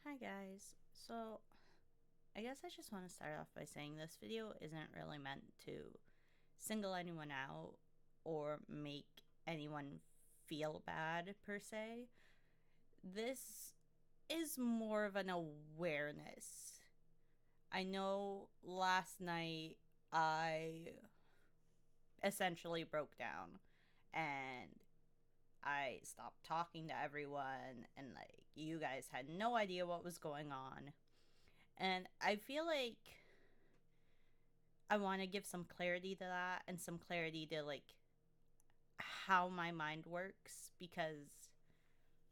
Hi guys. So, I guess I just want to start off by saying this video isn't really meant to single anyone out or make anyone feel bad per se. This is more of an awareness. I know last night I essentially broke down and I stopped talking to everyone, and like you guys had no idea what was going on. And I feel like I want to give some clarity to that and some clarity to like how my mind works, because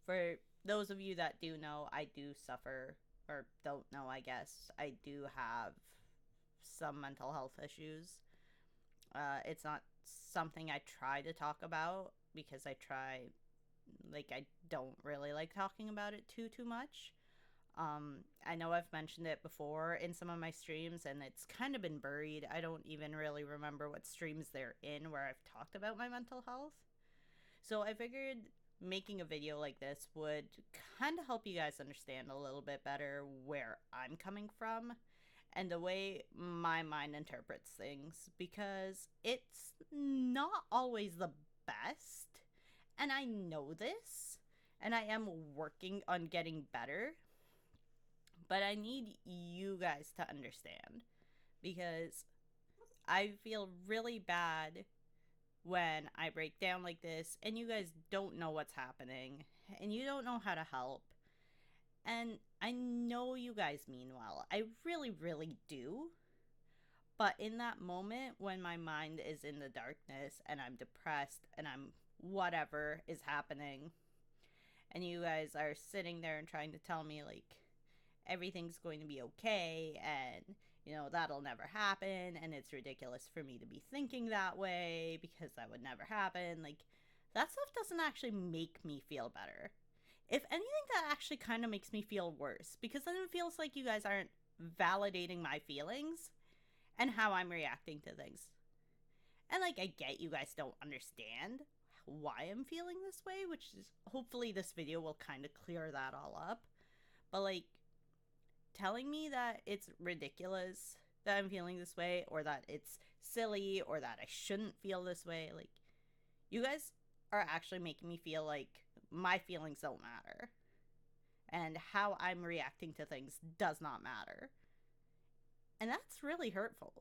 for those of you that do know, I do suffer, or don't know, I guess, I do have some mental health issues. It's not something I try to talk about because I don't really like talking about it too much. I know I've mentioned it before in some of my streams, and it's kind of been buried. I don't even really remember what streams they're in where I've talked about my mental health. So I figured making a video like this would kind of help you guys understand a little bit better where I'm coming from and the way my mind interprets things, because it's not always the best. And I know this, and I am working on getting better, but I need you guys to understand, because I feel really bad when I break down like this and you guys don't know what's happening and you don't know how to help. And I know you guys mean well. I really, really do. But in that moment when my mind is in the darkness and I'm depressed and I'm whatever is happening, and you guys are sitting there and trying to tell me, like, everything's going to be okay and that'll never happen, and it's ridiculous for me to be thinking that way because that would never happen, like, that stuff doesn't actually make me feel better. If anything, that actually kind of makes me feel worse, because then it feels like you guys aren't validating my feelings and how I'm reacting to things. And like, I get you guys don't understand why I'm feeling this way, which is hopefully this video will kind of clear that all up. But like, telling me that it's ridiculous that I'm feeling this way, or that it's silly, or that I shouldn't feel this way, like, you guys are actually making me feel like my feelings don't matter and how I'm reacting to things does not matter. And that's really hurtful.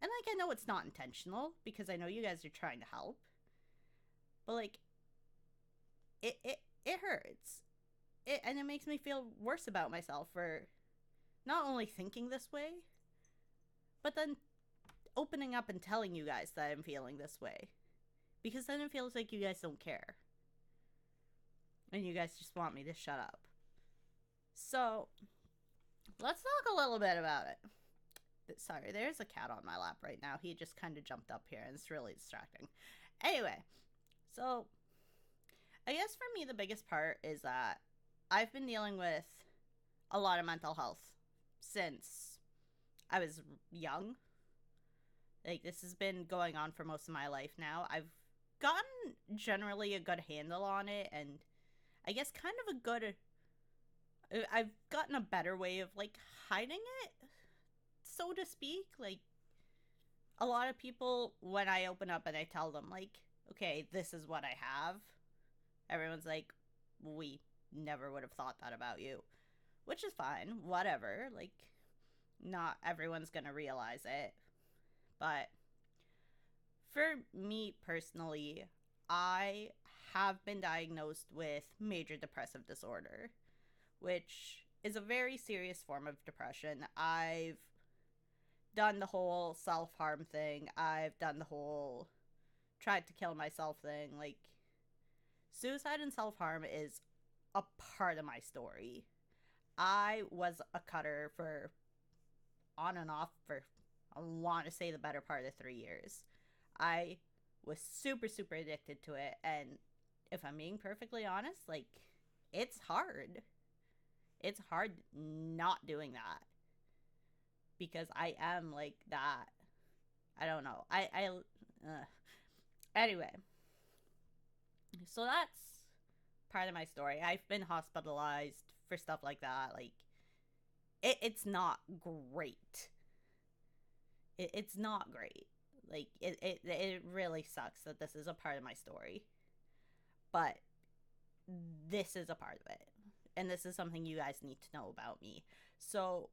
And like, I know it's not intentional because I know you guys are trying to help, but like, it hurts. And it makes me feel worse about myself for not only thinking this way, but then opening up and telling you guys that I'm feeling this way. Because then it feels like you guys don't care. And you guys just want me to shut up. So, let's talk a little bit about it. Sorry, there's a cat on my lap right now. He just kind of jumped up here and it's really distracting. Anyway, so I guess for me, the biggest part is that I've been dealing with a lot of mental health since I was young. Like, this has been going on for most of my life now. I've gotten generally a good handle on it, and I guess kind of a good. I've gotten a better way of like hiding it, so to speak. Like, a lot of people, when I open up and I tell them, like, okay, this is what I have, everyone's like, we never would have thought that about you. Which is fine, whatever. Like, not everyone's gonna realize it. But for me personally, I have been diagnosed with major depressive disorder, which is a very serious form of depression. I've done the whole self harm thing, I've done the whole tried to kill myself thing. Like, suicide and self harm is a part of my story. I was a cutter for on and off for, I want to say, the better part of 3 years. I was super, super addicted to it. And if I'm being perfectly honest, like, it's hard. It's hard not doing that because I am like that. I don't know. Anyway, so that's part of my story. I've been hospitalized for stuff like that. Like, it's not great. It's not great. Like, it really sucks that this is a part of my story. But this is a part of it. And this is something you guys need to know about me. So,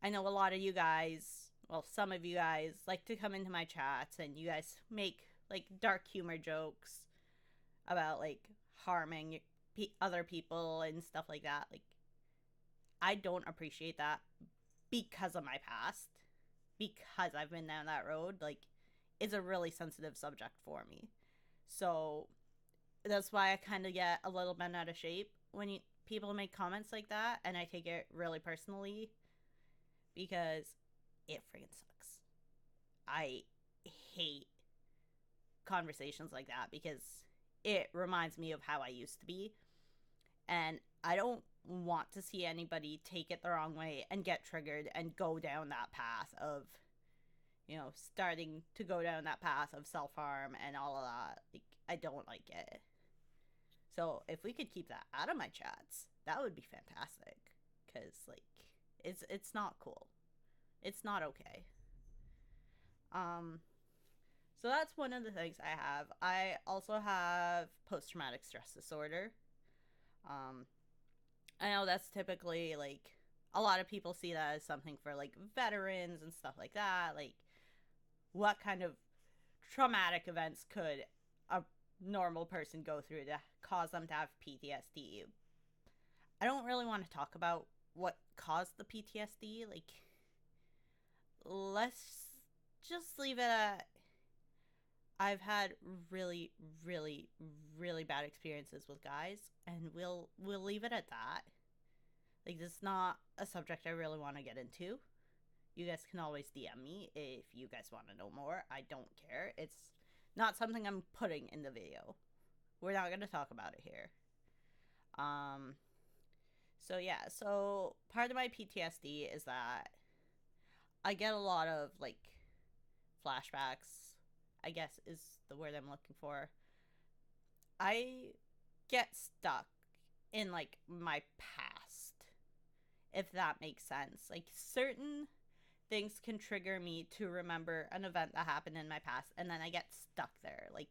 I know a lot of you guys, well, some of you guys like to come into my chats and you guys make, like, dark humor jokes about, like, harming other people and stuff like that. Like, I don't appreciate that because of my past. Because I've been down that road. Like, it's a really sensitive subject for me. So, that's why I kind of get a little bent out of shape when people make comments like that, and I take it really personally because it freaking sucks. I hate conversations like that because it reminds me of how I used to be, and I don't want to see anybody take it the wrong way and get triggered and go down that path of, starting to go down that path of self-harm and all of that. Like, I don't like it. So if we could keep that out of my chats, that would be fantastic. Because, like, it's not cool. It's not okay. So that's one of the things I have. I also have post-traumatic stress disorder. I know that's typically, like, a lot of people see that as something for, like, veterans and stuff like that. Like, what kind of traumatic events could a normal person go through to cause them to have PTSD? I don't really want to talk about what caused the PTSD. Like, let's just leave it at I've had really, really, really bad experiences with guys, and we'll leave it at that. Like, this is not a subject I really want to get into. You guys can always DM me if you guys want to know more. I don't care. It's not something I'm putting in the video. We're not going to talk about it here. So yeah, so part of my PTSD is that I get a lot of, like, flashbacks, I guess is the word I'm looking for. I get stuck in, like, my past, if that makes sense. Like, certain things can trigger me to remember an event that happened in my past, and then I get stuck there. Like,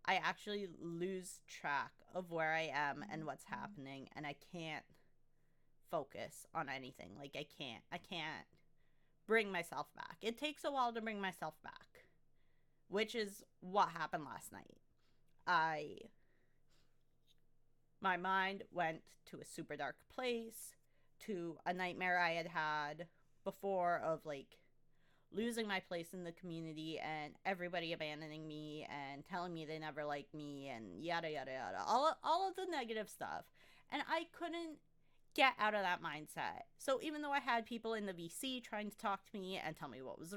I actually lose track of where I am and what's happening, and I can't focus on anything. Like, I can't bring myself back. It takes a while to bring myself back, which is what happened last night. My mind went to a super dark place, to a nightmare I had had before of, like, losing my place in the community and everybody abandoning me and telling me they never liked me and yada yada yada, all of the negative stuff. And I couldn't get out of that mindset. So even though I had people in the VC trying to talk to me and tell me what was,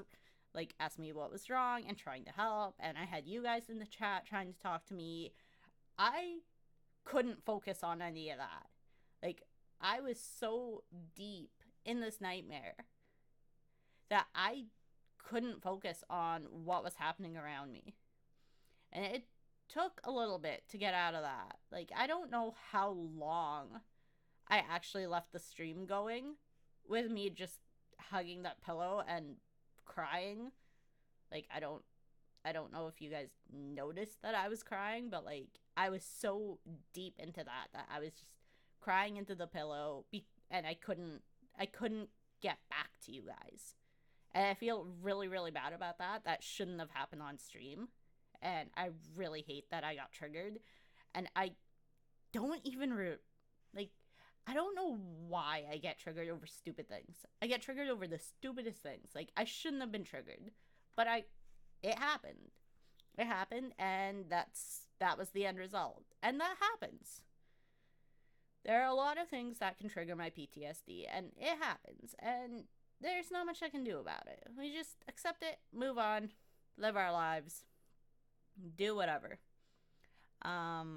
like, ask me what was wrong and trying to help, and I had you guys in the chat trying to talk to me, I couldn't focus on any of that. Like, I was so deep in this nightmare that I couldn't focus on what was happening around me. And it took a little bit to get out of that. Like, I don't know how long I actually left the stream going with me just hugging that pillow and crying. Like, I don't know if you guys noticed that I was crying, but, like, I was so deep into that I was just crying into the pillow, and I couldn't get back to you guys. And I feel really, really bad about that. That shouldn't have happened on stream. And I really hate that I got triggered. And I don't even, I don't know why I get triggered over stupid things. I get triggered over the stupidest things. Like, I shouldn't have been triggered. But it happened. It happened, and that was the end result. And that happens. There are a lot of things that can trigger my PTSD, and it happens. And there's not much I can do about it. We just accept it, move on, live our lives, do whatever. Yeah,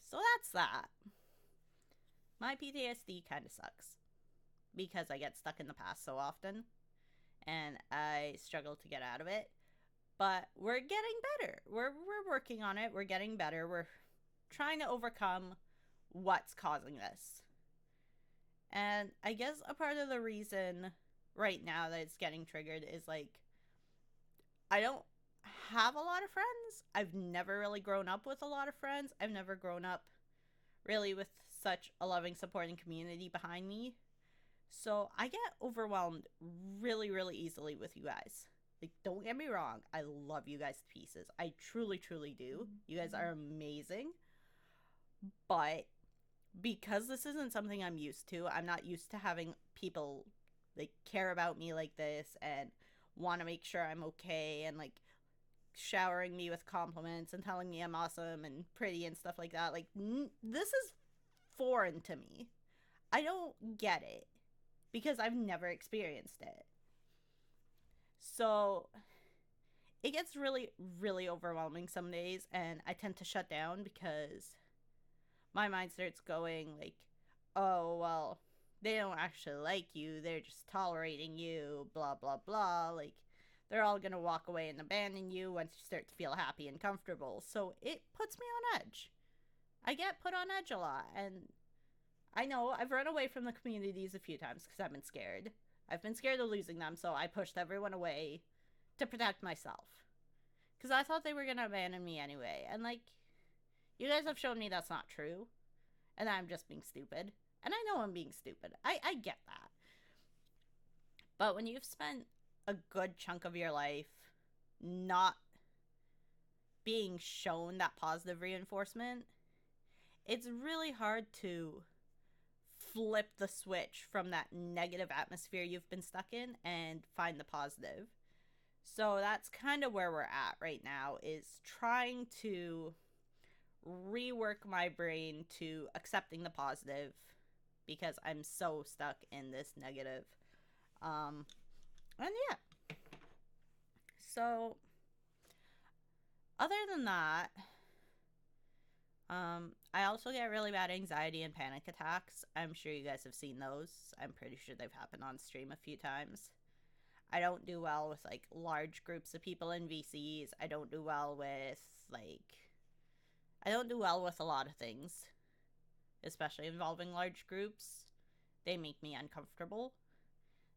so that's that. My PTSD kind of sucks because I get stuck in the past so often, and I struggle to get out of it. But we're getting better. We're working on it. We're getting better. We're trying to overcome what's causing this. And I guess a part of the reason right now that it's getting triggered is like, I don't have a lot of friends. I've never really grown up with a lot of friends. I've never grown up really with such a loving, supporting community behind me. So I get overwhelmed really, really easily with you guys. Like, don't get me wrong. I love you guys to pieces. I truly, truly do. You guys are amazing. But because this isn't something I'm used to, I'm not used to having people like care about me like this and want to make sure I'm okay and like showering me with compliments and telling me I'm awesome and pretty and stuff like that. Like, this is foreign to me. I don't get it because I've never experienced it. So it gets really, really overwhelming some days, and I tend to shut down because my mind starts going like, oh, well, they don't actually like you. They're just tolerating you, blah, blah, blah. Like, they're all going to walk away and abandon you once you start to feel happy and comfortable. So it puts me on edge. I get put on edge a lot. And I know I've run away from the communities a few times because I've been scared. I've been scared of losing them, so I pushed everyone away to protect myself. Because I thought they were going to abandon me anyway. And, like, you guys have shown me that's not true. And I'm just being stupid. And I know I'm being stupid. I get that. But when you've spent a good chunk of your life not being shown that positive reinforcement, it's really hard to flip the switch from that negative atmosphere you've been stuck in and find the positive. So that's kind of where we're at right now, is trying to rework my brain to accepting the positive because I'm so stuck in this negative. And yeah. So other than that, I also get really bad anxiety and panic attacks. I'm sure you guys have seen those. I'm pretty sure they've happened on stream a few times. I don't do well with like large groups of people in VCs. I don't do well with a lot of things, especially involving large groups. They make me uncomfortable.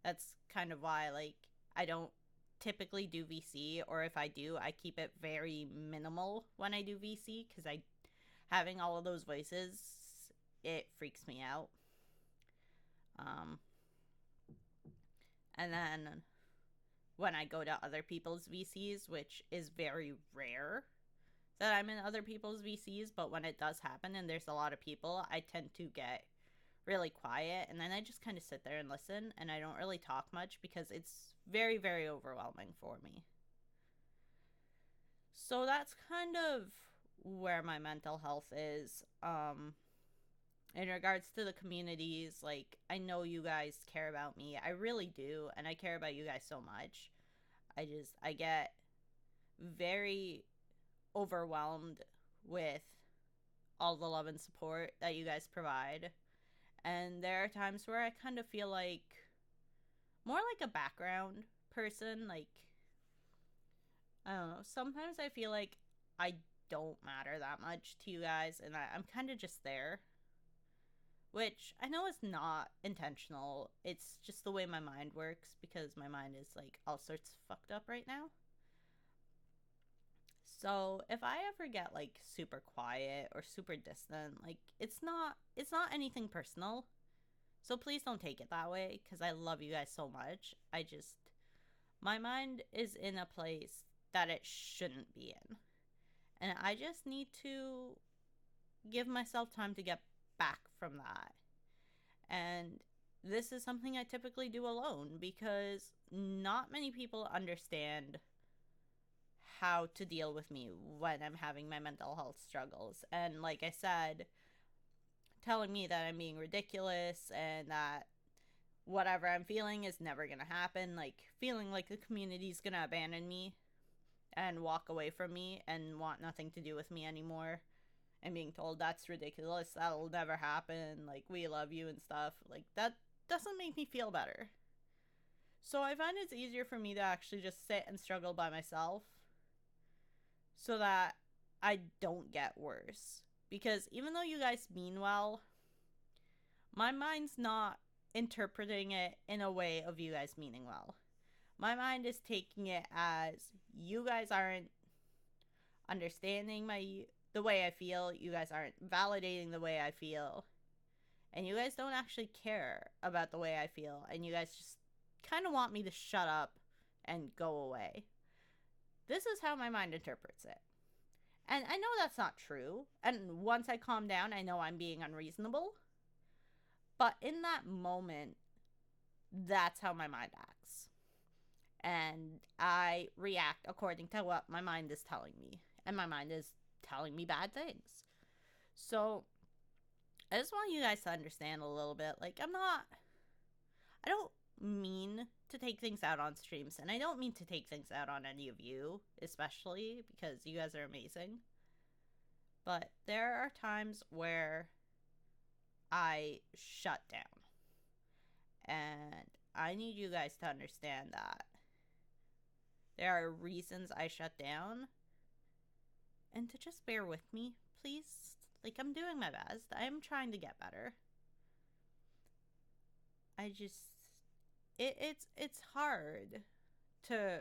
That's kind of why like I don't typically do VC, or if I do, I keep it very minimal when I do VC because having all of those voices, it freaks me out. And then when I go to other people's VCs, which is very rare that I'm in other people's VCs, but when it does happen and there's a lot of people, I tend to get really quiet, and then I just kind of sit there and listen, and I don't really talk much because it's very, very overwhelming for me. So that's kind of where my mental health is. In regards to the communities, like, I know you guys care about me. I really do, and I care about you guys so much. I get very overwhelmed with all the love and support that you guys provide. And there are times where I kind of feel like more like a background person. Like, I don't know. Sometimes I feel like I don't matter that much to you guys, and I'm kind of just there. Which I know is not intentional. It's just the way my mind works because my mind is like all sorts fucked up right now. So if I ever get like super quiet or super distant, like it's not anything personal. So please don't take it that way because I love you guys so much. My mind is in a place that it shouldn't be in. And I just need to give myself time to get back from that. And this is something I typically do alone because not many people understand how to deal with me when I'm having my mental health struggles. And like I said, telling me that I'm being ridiculous and that whatever I'm feeling is never gonna happen, like feeling like the community's gonna abandon me and walk away from me and want nothing to do with me anymore, and being told that's ridiculous, that'll never happen, like we love you and stuff, like that doesn't make me feel better. So I find it's easier for me to actually just sit and struggle by myself so that I don't get worse. Because even though you guys mean well, my mind's not interpreting it in a way of you guys meaning well. My mind is taking it as you guys aren't understanding the way I feel, you guys aren't validating the way I feel, and you guys don't actually care about the way I feel, and you guys just kind of want me to shut up and go away. This is how my mind interprets it. And I know that's not true, and once I calm down, I know I'm being unreasonable. But in that moment, that's how my mind acts. And I react according to what my mind is telling me. And my mind is telling me bad things. So I just want you guys to understand a little bit. Like, I don't mean to take things out on streams. And I don't mean to take things out on any of you, especially because you guys are amazing. But there are times where I shut down. And I need you guys to understand that there are reasons I shut down. And to just bear with me, please. Like, I'm doing my best. I'm trying to get better. It's hard to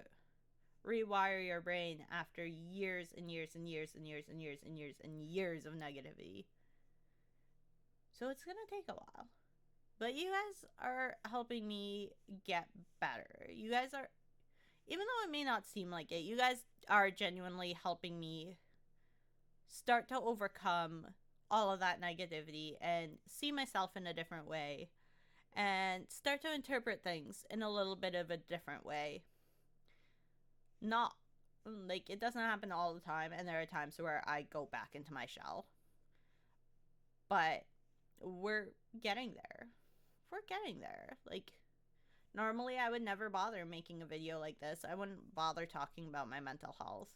rewire your brain after years and years and years and years and years and years and years of negativity. So it's gonna take a while. But you guys are helping me get better. You guys are, even though it may not seem like it, you guys are genuinely helping me start to overcome all of that negativity and see myself in a different way and start to interpret things in a little bit of a different way. Not, like, it doesn't happen all the time, and there are times where I go back into my shell. But we're getting there. We're getting there. Like, normally I would never bother making a video like this. I wouldn't bother talking about my mental health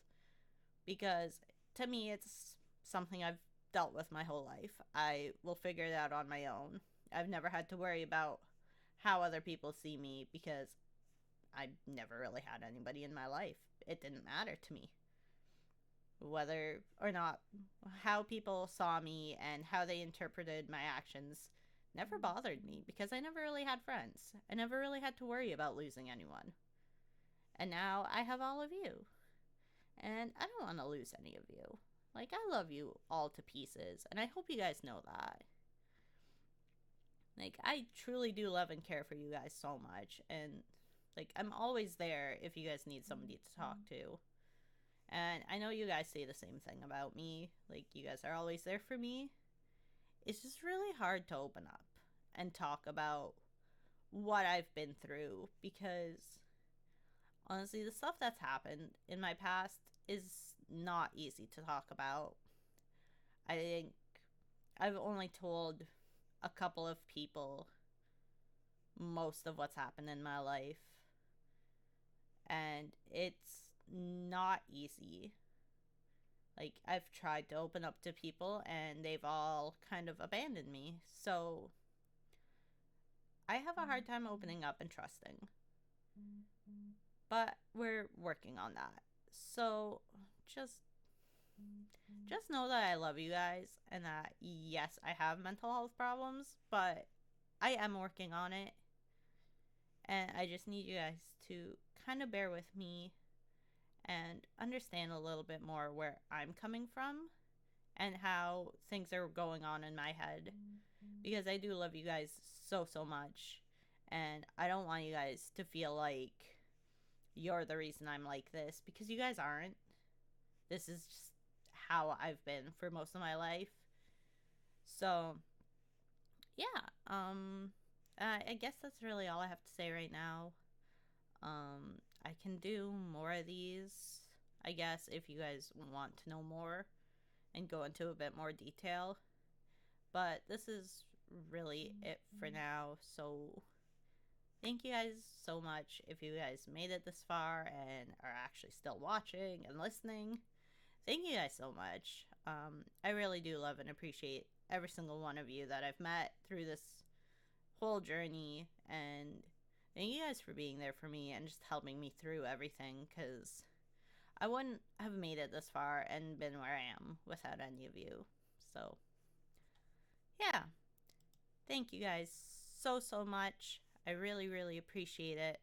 because to me it's something I've dealt with my whole life. I will figure it out on my own. I've never had to worry about how other people see me because I never really had anybody in my life. It didn't matter to me whether or not how people saw me and how they interpreted my actions never bothered me because I never really had friends. I never really had to worry about losing anyone. And now I have all of you. And I don't want to lose any of you. Like, I love you all to pieces, and I hope you guys know that. Like, I truly do love and care for you guys so much, and, like, I'm always there if you guys need somebody to talk to. And I know you guys say the same thing about me. Like, you guys are always there for me. It's just really hard to open up and talk about what I've been through because, honestly, the stuff that's happened in my past is not easy to talk about. I think I've only told a couple of people most of what's happened in my life, and it's not easy. Like, I've tried to open up to people and they've all kind of abandoned me, so I have a hard time opening up and trusting. But we're working on that. So just know that I love you guys and that yes, I have mental health problems, but I am working on it. And I just need you guys to kind of bear with me and understand a little bit more where I'm coming from and how things are going on in my head. Because I do love you guys so, so much. And I don't want you guys to feel like you're the reason I'm like this, because you guys aren't. This is just how I've been for most of my life. So, yeah. I guess that's really all I have to say right now. I can do more of these, I guess, if you guys want to know more and go into a bit more detail. But this is really it for now. So thank you guys so much if you guys made it this far and are actually still watching and listening. Thank you guys so much. I really do love and appreciate every single one of you that I've met through this whole journey, and thank you guys for being there for me and just helping me through everything, because I wouldn't have made it this far and been where I am without any of you. So, yeah. Thank you guys so much. I really, really appreciate it.